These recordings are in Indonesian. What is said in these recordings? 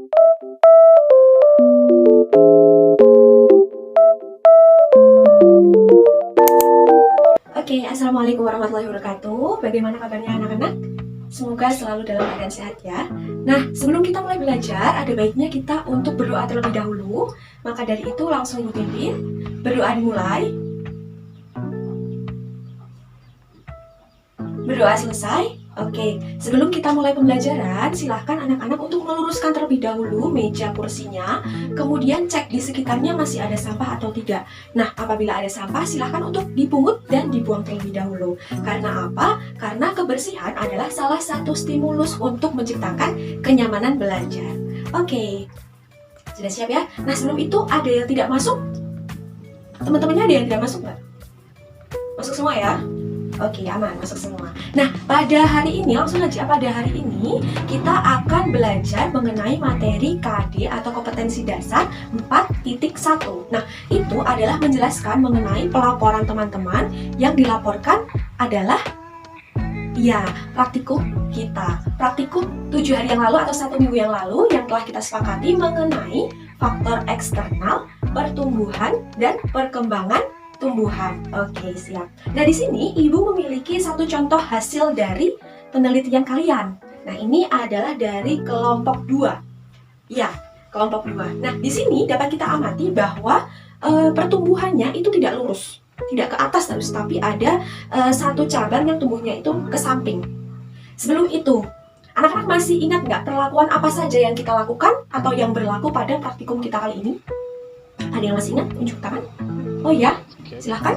Oke, Assalamualaikum warahmatullahi wabarakatuh. Bagaimana kabarnya anak-anak? Semoga selalu dalam keadaan sehat ya. Nah, sebelum kita mulai belajar, ada baiknya kita untuk berdoa terlebih dahulu. Maka dari itu langsung Ibu pimpin. Berdoa dimulai. Berdoa selesai. Oke, sebelum kita mulai pembelajaran, silahkan anak-anak untuk meluruskan terlebih dahulu meja kursinya. Kemudian cek di sekitarnya masih ada sampah atau tidak. Nah, apabila ada sampah, silahkan untuk dipungut dan dibuang terlebih dahulu. Karena apa? Karena kebersihan adalah salah satu stimulus untuk menciptakan kenyamanan belajar. Oke, sudah siap ya? Nah, sebelum itu ada yang tidak masuk? Teman-temannya ada yang tidak masuk nggak? Masuk semua ya? Oke, aman, masuk semua. Nah, pada hari ini, langsung aja pada hari ini kita akan belajar mengenai materi KD atau kompetensi dasar 4.1. Nah, itu adalah menjelaskan mengenai pelaporan teman-teman yang dilaporkan adalah praktikum kita. Praktikum 7 hari yang lalu atau 1 minggu yang lalu yang telah kita sepakati mengenai faktor eksternal, pertumbuhan, dan perkembangan tumbuhan. Oke, siap. Nah, di sini Ibu memiliki satu contoh hasil dari penelitian kalian. Nah, ini adalah dari kelompok 2. Ya, kelompok 2. Nah, di sini dapat kita amati bahwa pertumbuhannya itu tidak lurus, tidak ke atas terus, tapi ada satu cabang yang tumbuhnya itu ke samping. Sebelum itu, anak-anak masih ingat nggak perlakuan apa saja yang kita lakukan atau yang berlaku pada praktikum kita kali ini? Ada yang masih ingat? Tunjuk tangan. Oh ya, silahkan.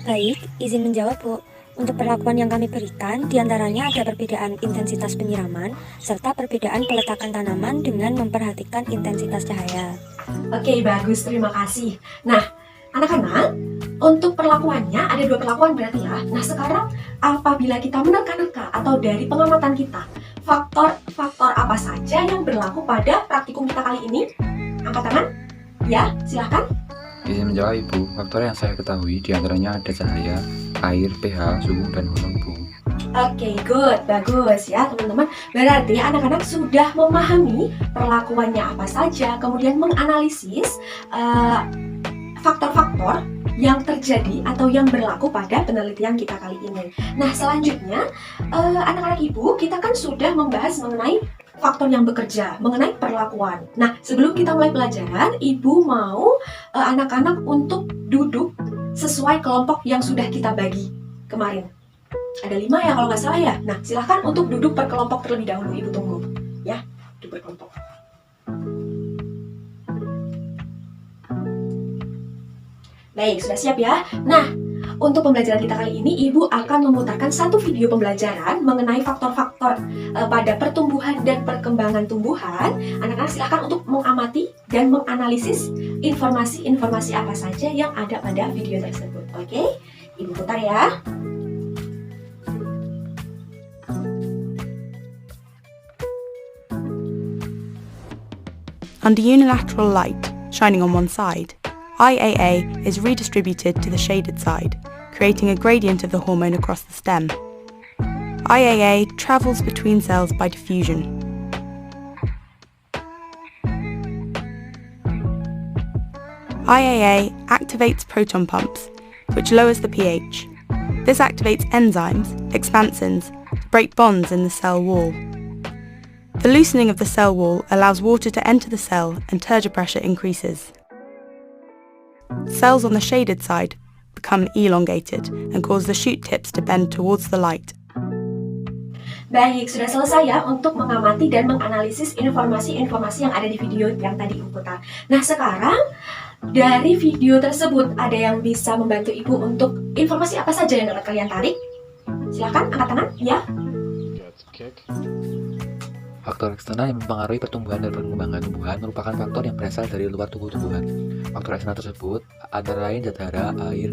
Baik, izin menjawab Bu. Untuk perlakuan yang kami berikan, diantaranya ada perbedaan intensitas penyiraman, serta perbedaan peletakan tanaman dengan memperhatikan intensitas cahaya. Oke, bagus, terima kasih. Nah, anak-anak, untuk perlakuannya ada 2 perlakuan berarti ya. Nah, sekarang apabila kita menerka-nerka atau dari pengamatan kita, faktor-faktor apa saja yang berlaku pada praktikum kita kali ini? Angkat tangan. Ya, silahkan. Izin menjawab Ibu, faktor yang saya ketahui diantaranya ada cahaya, air, pH, suhu, dan hormon Bu. Oke, good, bagus ya teman-teman. Berarti anak-anak sudah memahami perlakuannya apa saja, kemudian menganalisis faktor-faktor yang terjadi atau yang berlaku pada penelitian kita kali ini. Nah, selanjutnya anak-anak Ibu, kita kan sudah membahas mengenai faktor yang bekerja, mengenai perlakuan. Nah, sebelum kita mulai pelajaran, Ibu mau anak-anak untuk duduk sesuai kelompok yang sudah kita bagi kemarin. Ada 5 ya kalau nggak salah ya. Nah, silahkan untuk duduk per kelompok terlebih dahulu. Ibu tunggu ya, duduk per kelompok. Baik, sudah siap ya. Nah, untuk pembelajaran kita kali ini, Ibu akan memutarkan satu video pembelajaran mengenai faktor-faktor pada pertumbuhan dan perkembangan tumbuhan. Anak-anak silahkan untuk mengamati dan menganalisis informasi-informasi apa saja yang ada pada video tersebut. Oke, Ibu putar ya. Under unilateral light shining on one side, IAA is redistributed to the shaded side, creating a gradient of the hormone across the stem. IAA travels between cells by diffusion. IAA activates proton pumps, which lowers the pH. This activates enzymes, expansins, to break bonds in the cell wall. The loosening of the cell wall allows water to enter the cell and turgor pressure increases. Cells on the shaded side become elongated and cause the shoot tips to bend towards the light. Baik, sudah selesai ya untuk mengamati dan menganalisis informasi-informasi yang ada di video yang tadi Ibu putar. Nah, sekarang dari video tersebut ada yang bisa membantu Ibu untuk informasi apa saja yang dapat kalian tarik? Silakan angkat tangan, ya. Faktor eksternal yang mempengaruhi pertumbuhan dan perkembangan tumbuhan merupakan faktor yang berasal dari luar tubuh tumbuhan. Faktor eksternal tersebut antara lain zat hara, air,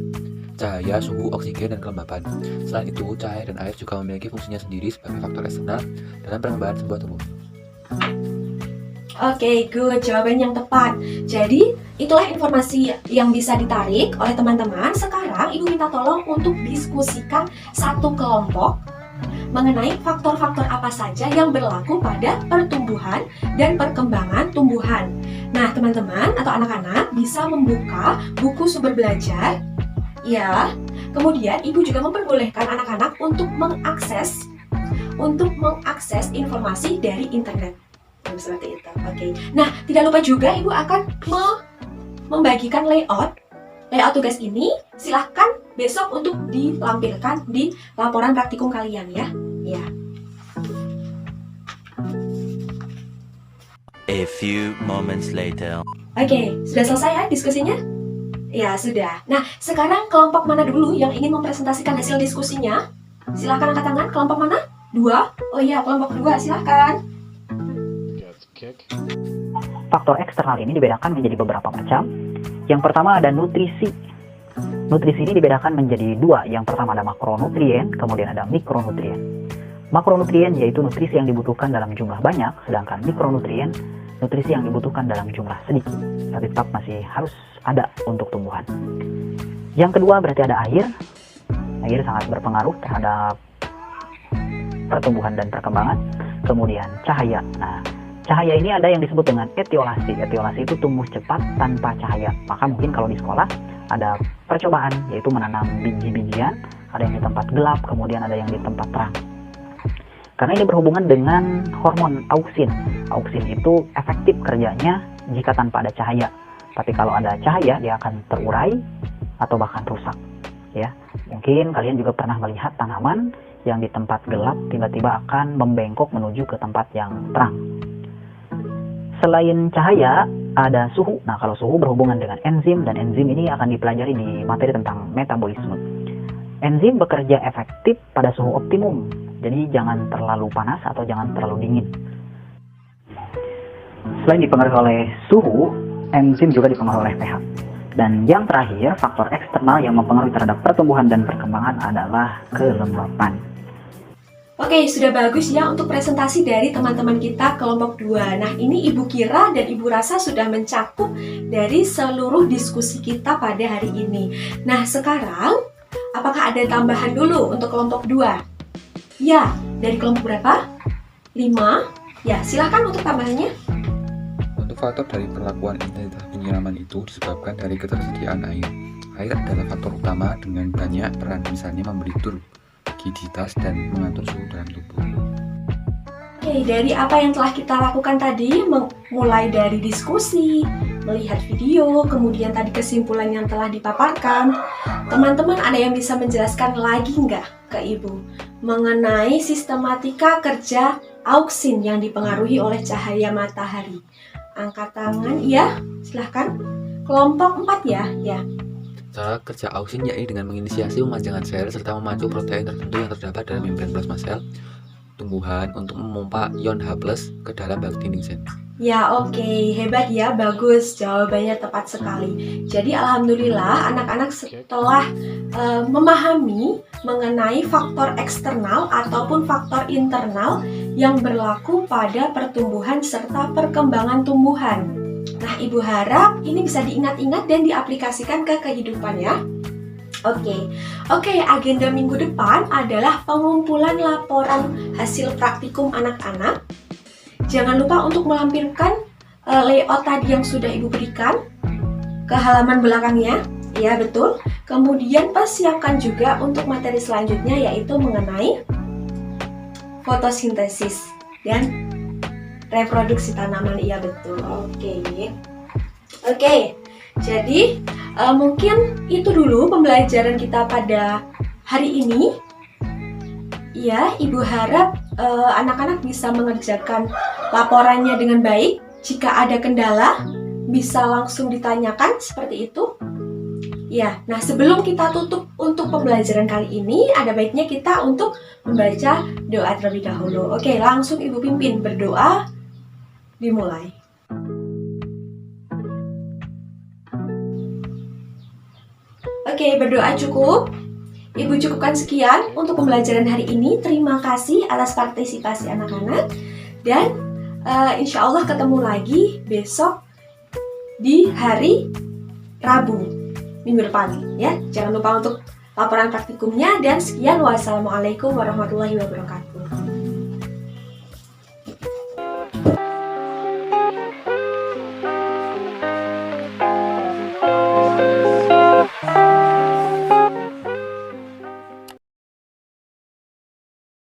cahaya, suhu, oksigen, dan kelembapan. Selain itu, cahaya dan air juga memiliki fungsinya sendiri sebagai faktor eksternal dalam perkembangan sebuah tumbuh. Oke, good. Jawaban yang tepat. Jadi, itulah informasi yang bisa ditarik oleh teman-teman. Sekarang, Ibu minta tolong untuk diskusikan satu kelompok mengenai faktor-faktor apa saja yang berlaku pada pertumbuhan dan perkembangan tumbuhan. Nah, teman-teman atau anak-anak bisa membuka buku sumber belajar. Ya, kemudian ibu juga memperbolehkan anak-anak untuk mengakses informasi dari internet. Seperti itu. Oke. Nah, tidak lupa juga ibu akan membagikan layout tugas ini. Silahkan besok untuk dilampirkan di laporan praktikum kalian ya. Ya. A few moments later. Oke, sudah selesai ya diskusinya? Ya, sudah. Nah, sekarang kelompok mana dulu yang ingin mempresentasikan hasil diskusinya? Silahkan angkat tangan. Kelompok mana? 2? Oh iya, kelompok 2, silahkan. Faktor eksternal ini dibedakan menjadi beberapa macam. Yang pertama ada nutrisi. Nutrisi ini dibedakan menjadi 2. Yang pertama ada makronutrien, kemudian ada mikronutrien. Makronutrien yaitu nutrisi yang dibutuhkan dalam jumlah banyak, sedangkan mikronutrien nutrisi yang dibutuhkan dalam jumlah sedikit, tapi tetap masih harus ada untuk tumbuhan. Yang kedua berarti ada air. Air sangat berpengaruh terhadap pertumbuhan dan perkembangan. Kemudian cahaya. Nah, cahaya ini ada yang disebut dengan etiolasi. Etiolasi itu tumbuh cepat tanpa cahaya. Maka mungkin kalau di sekolah ada percobaan, yaitu menanam biji-bijian. Ada yang di tempat gelap, kemudian ada yang di tempat terang. Karena ini berhubungan dengan hormon auksin. Auksin itu efektif kerjanya jika tanpa ada cahaya. Tapi kalau ada cahaya, dia akan terurai atau bahkan rusak. Ya, mungkin kalian juga pernah melihat tanaman yang di tempat gelap tiba-tiba akan membengkok menuju ke tempat yang terang. Selain cahaya, ada suhu. Nah, kalau suhu berhubungan dengan enzim, dan enzim ini akan dipelajari di materi tentang metabolisme. Enzim bekerja efektif pada suhu optimum. Jadi jangan terlalu panas atau jangan terlalu dingin. Selain dipengaruhi oleh suhu, enzim juga dipengaruhi oleh pH. Dan yang terakhir, faktor eksternal yang mempengaruhi terhadap pertumbuhan dan perkembangan adalah kelembapan. Oke, sudah bagus ya untuk presentasi dari teman-teman kita kelompok 2. Nah, ini Ibu kira dan Ibu rasa sudah mencakup dari seluruh diskusi kita pada hari ini. Nah, sekarang apakah ada tambahan dulu untuk kelompok 2? Ya, dari kelompok berapa? 5? Ya, silakan untuk tambahannya. Untuk faktor dari perlakuan intensitas penyiraman itu disebabkan dari ketersediaan air. Air adalah faktor utama dengan banyak peran, misalnya memberi turbiditas dan mengatur suhu dalam tubuh. Oke, dari apa yang telah kita lakukan tadi, mulai dari diskusi, melihat video, kemudian tadi kesimpulan yang telah dipaparkan, teman-teman ada yang bisa menjelaskan lagi nggak ke Ibu mengenai sistematika kerja auksin yang dipengaruhi oleh cahaya matahari? Angkat tangan, iya, silahkan. Kelompok 4 ya, ya. Cara kerja auksin yakni dengan menginisiasi memanjangkan sel serta memacu protein tertentu yang terdapat dalam membran plasma sel tumbuhan untuk memompa ion H+ ke dalam bak dinding sel. Ya, oke, hebat ya, bagus, jawabannya tepat sekali. Jadi alhamdulillah anak-anak setelah memahami mengenai faktor eksternal ataupun faktor internal yang berlaku pada pertumbuhan serta perkembangan tumbuhan. Nah, Ibu harap ini bisa diingat-ingat dan diaplikasikan ke kehidupan ya. Oke, agenda minggu depan adalah pengumpulan laporan hasil praktikum anak-anak. Jangan lupa untuk melampirkan layout tadi yang sudah Ibu berikan ke halaman belakangnya. Ya, betul. Kemudian persiapkan juga untuk materi selanjutnya, yaitu mengenai fotosintesis dan reproduksi tanaman. Iya, betul. Oke. Jadi mungkin itu dulu pembelajaran kita pada hari ini. Ya, Ibu harap anak-anak bisa mengerjakan laporannya dengan baik. Jika ada kendala, bisa langsung ditanyakan seperti itu. Ya, nah sebelum kita tutup untuk pembelajaran kali ini, ada baiknya kita untuk membaca doa terlebih dahulu. Oke, langsung Ibu pimpin berdoa, dimulai. Oke, berdoa cukup. Ibu cukupkan sekian untuk pembelajaran hari ini. Terima kasih atas partisipasi anak-anak. Dan insya Allah ketemu lagi besok di hari Rabu minggu depan ya. Jangan lupa untuk laporan praktikumnya. Dan sekian, wassalamualaikum warahmatullahi wabarakatuh.